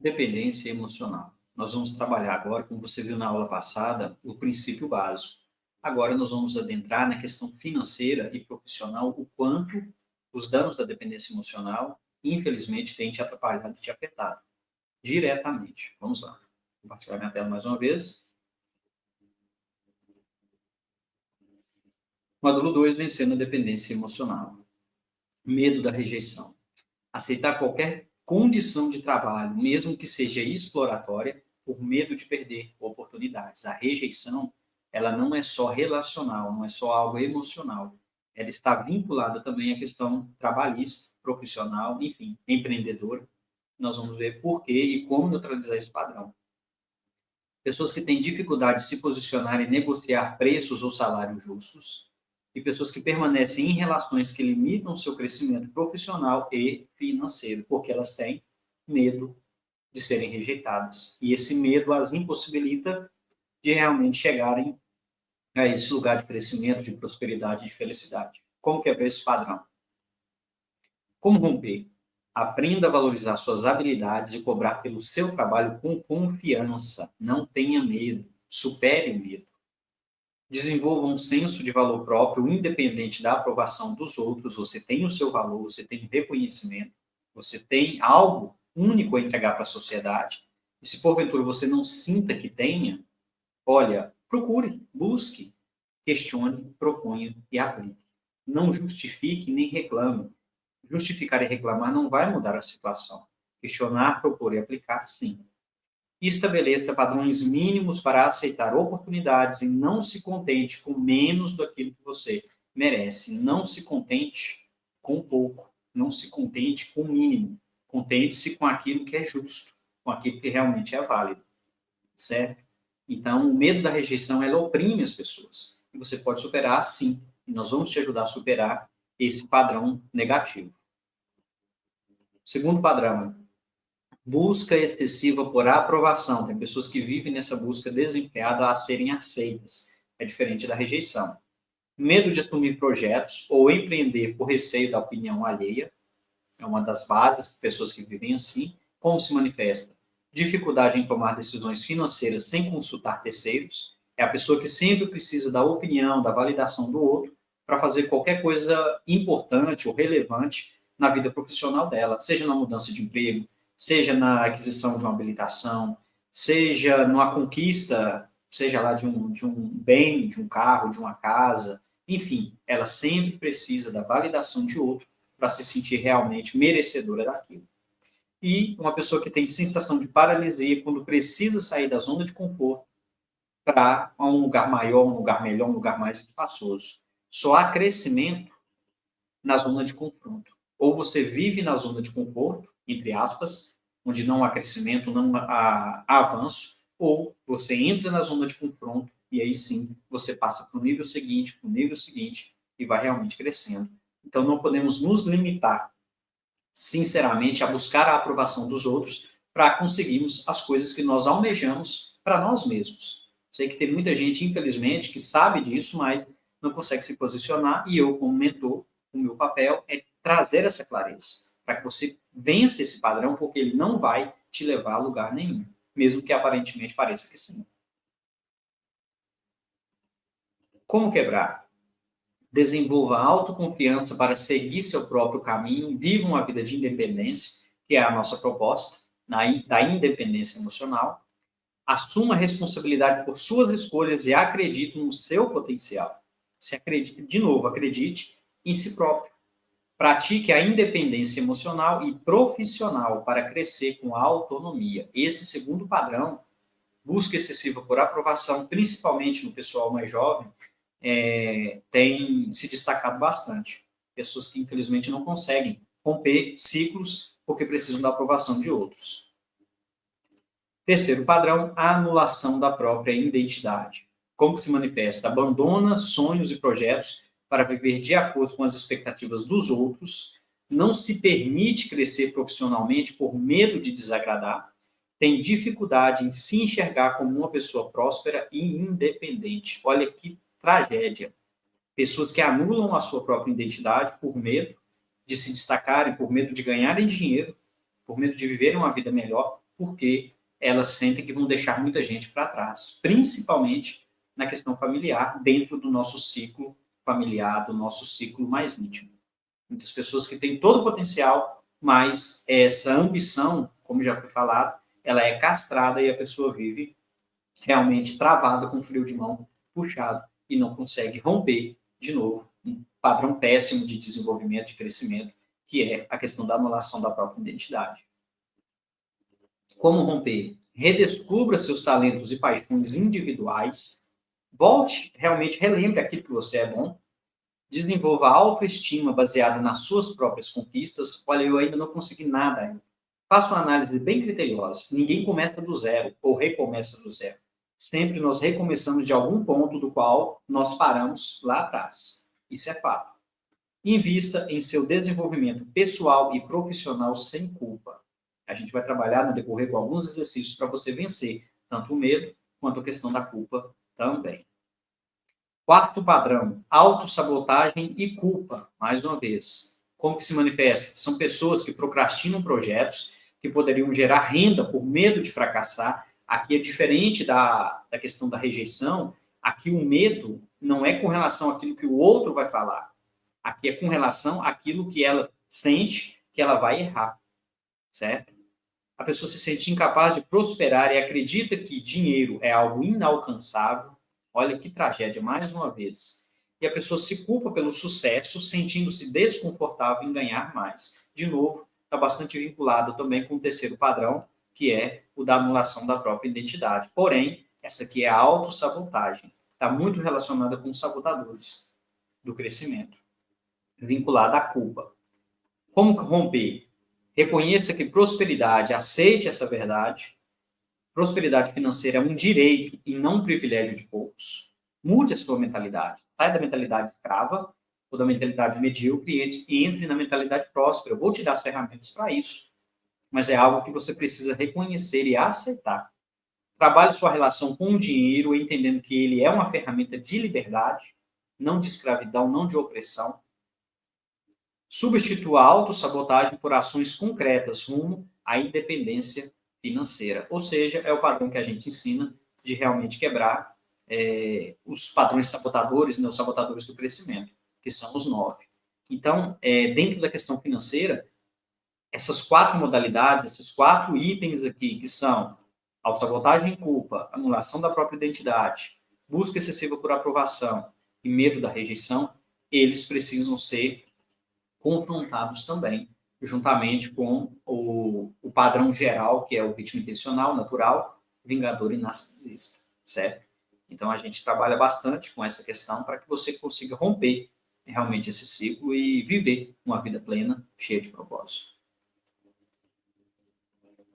Dependência emocional. Nós vamos trabalhar agora, como você viu na aula passada, o princípio básico. Agora nós vamos adentrar na questão financeira e profissional, o quanto os danos da dependência emocional, infelizmente, têm te atrapalhado e te afetado diretamente. Vamos lá. Vou compartilhar minha tela mais uma vez. Módulo 2, vencendo a dependência emocional. Medo da rejeição. Aceitar qualquer condição de trabalho, mesmo que seja exploratória, por medo de perder oportunidades. A rejeição, ela não é só relacional, não é só algo emocional. Ela está vinculada também à questão trabalhista, profissional, enfim, empreendedora. Nós vamos ver por quê e como neutralizar esse padrão. Pessoas que têm dificuldade de se posicionar e negociar preços ou salários justos, e pessoas que permanecem em relações que limitam seu crescimento profissional e financeiro, porque elas têm medo de serem rejeitadas. E esse medo as impossibilita de realmente chegarem a esse lugar de crescimento, de prosperidade e de felicidade. Como quebrar esse padrão? Como romper? Aprenda a valorizar suas habilidades e cobrar pelo seu trabalho com confiança. Não tenha medo. Supere o medo. Desenvolva um senso de valor próprio, independente da aprovação dos outros. Você tem o seu valor, você tem um reconhecimento, você tem algo único a entregar para a sociedade. E se porventura você não sinta que tenha, olha, procure, busque, questione, proponha e aplique. Não justifique nem reclame. Justificar e reclamar não vai mudar a situação. Questionar, propor e aplicar, sim. Estabeleça padrões mínimos para aceitar oportunidades e não se contente com menos daquilo que você merece. Não se contente com pouco. Não se contente com o mínimo. Contente-se com aquilo que é justo, com aquilo que realmente é válido. Certo? Então, o medo da rejeição, ela oprime as pessoas. E você pode superar, sim. E nós vamos te ajudar a superar esse padrão negativo. Segundo padrão, busca excessiva por aprovação. Tem pessoas que vivem nessa busca desenfreada a serem aceitas. É diferente da rejeição. Medo de assumir projetos ou empreender por receio da opinião alheia. É uma das bases de pessoas que vivem assim. Como se manifesta? Dificuldade em tomar decisões financeiras sem consultar terceiros. É a pessoa que sempre precisa da opinião, da validação do outro para fazer qualquer coisa importante ou relevante na vida profissional dela, seja na mudança de emprego, seja na aquisição de uma habilitação, seja numa conquista, seja lá de um bem, de um carro, de uma casa, enfim, ela sempre precisa da validação de outro para se sentir realmente merecedora daquilo. E uma pessoa que tem sensação de paralisia quando precisa sair da zona de conforto para um lugar maior, um lugar melhor, um lugar mais espaçoso. Só há crescimento na zona de confronto. Ou você vive na zona de conforto, entre aspas, onde não há crescimento, não há avanço, ou você entra na zona de confronto e aí sim você passa para o nível seguinte e vai realmente crescendo. Então não podemos nos limitar, sinceramente, a buscar a aprovação dos outros para conseguirmos as coisas que nós almejamos para nós mesmos. Sei que tem muita gente, infelizmente, que sabe disso, mas não consegue se posicionar e eu, como mentor, o meu papel é trazer essa clareza, para que você vença esse padrão, porque ele não vai te levar a lugar nenhum, mesmo que aparentemente pareça que sim. Como quebrar? Desenvolva autoconfiança para seguir seu próprio caminho, viva uma vida de independência, que é a nossa proposta, da independência emocional. Assuma a responsabilidade por suas escolhas e acredite no seu potencial. De novo, acredite em si próprio. Pratique a independência emocional e profissional para crescer com autonomia. Esse segundo padrão, busca excessiva por aprovação, principalmente no pessoal mais jovem, tem se destacado bastante. Pessoas que, infelizmente, não conseguem romper ciclos porque precisam da aprovação de outros. Terceiro padrão, a anulação da própria identidade. Como que se manifesta? Abandona sonhos e projetos para viver de acordo com as expectativas dos outros, não se permite crescer profissionalmente por medo de desagradar, tem dificuldade em se enxergar como uma pessoa próspera e independente. Olha que tragédia. Pessoas que anulam a sua própria identidade por medo de se destacarem, por medo de ganharem dinheiro, por medo de viverem uma vida melhor, porque elas sentem que vão deixar muita gente para trás, principalmente na questão familiar, dentro do nosso ciclo familiar, do nosso ciclo mais íntimo. Muitas pessoas que têm todo o potencial, mas essa ambição, como já foi falado, ela é castrada e a pessoa vive realmente travada, com freio de mão puxado e não consegue romper de novo um padrão péssimo de desenvolvimento, de crescimento, que é a questão da anulação da própria identidade. Como romper? Redescubra seus talentos e paixões individuais, volte, realmente relembre aquilo que você é bom, desenvolva autoestima baseada nas suas próprias conquistas. Olha, eu ainda não consegui nada ainda. Faça uma análise bem criteriosa. Ninguém começa do zero ou recomeça do zero. Sempre nós recomeçamos de algum ponto do qual nós paramos lá atrás. Isso é fato. Invista em seu desenvolvimento pessoal e profissional sem culpa. A gente vai trabalhar no decorrer com alguns exercícios para você vencer tanto o medo quanto a questão da culpa também. Quarto padrão, autossabotagem e culpa, mais uma vez. Como que se manifesta? São pessoas que procrastinam projetos que poderiam gerar renda por medo de fracassar. Aqui é diferente da questão da rejeição. Aqui o medo não é com relação àquilo que o outro vai falar. Aqui é com relação àquilo que ela sente que ela vai errar, certo? A pessoa se sente incapaz de prosperar e acredita que dinheiro é algo inalcançável. Olha que tragédia, mais uma vez. E a pessoa se culpa pelo sucesso, sentindo-se desconfortável em ganhar mais. De novo, está bastante vinculado também com o terceiro padrão, que é o da anulação da própria identidade. Porém, essa aqui é a autossabotagem. Está muito relacionada com os sabotadores do crescimento, vinculada à culpa. Como romper? Reconheça que prosperidade, aceite essa verdade. Prosperidade financeira é um direito e não um privilégio de poucos. Mude a sua mentalidade. Sai da mentalidade escrava ou da mentalidade medíocre e entre na mentalidade próspera. Eu vou te dar as ferramentas para isso. Mas é algo que você precisa reconhecer e aceitar. Trabalhe sua relação com o dinheiro, entendendo que ele é uma ferramenta de liberdade, não de escravidão, não de opressão. Substitua a autossabotagem por ações concretas rumo à independência financeira. Ou seja, é o padrão que a gente ensina de realmente quebrar os padrões sabotadores, né, os sabotadores do crescimento, que são os 9. Então, dentro da questão financeira, essas 4 modalidades, esses 4 itens aqui, que são autossabotagem e culpa, anulação da própria identidade, busca excessiva por aprovação e medo da rejeição, eles precisam ser confrontados também, juntamente com o padrão geral, que é o vítima intencional, natural, vingador e narcisista, certo? Então, a gente trabalha bastante com essa questão para que você consiga romper realmente esse ciclo e viver uma vida plena, cheia de propósito.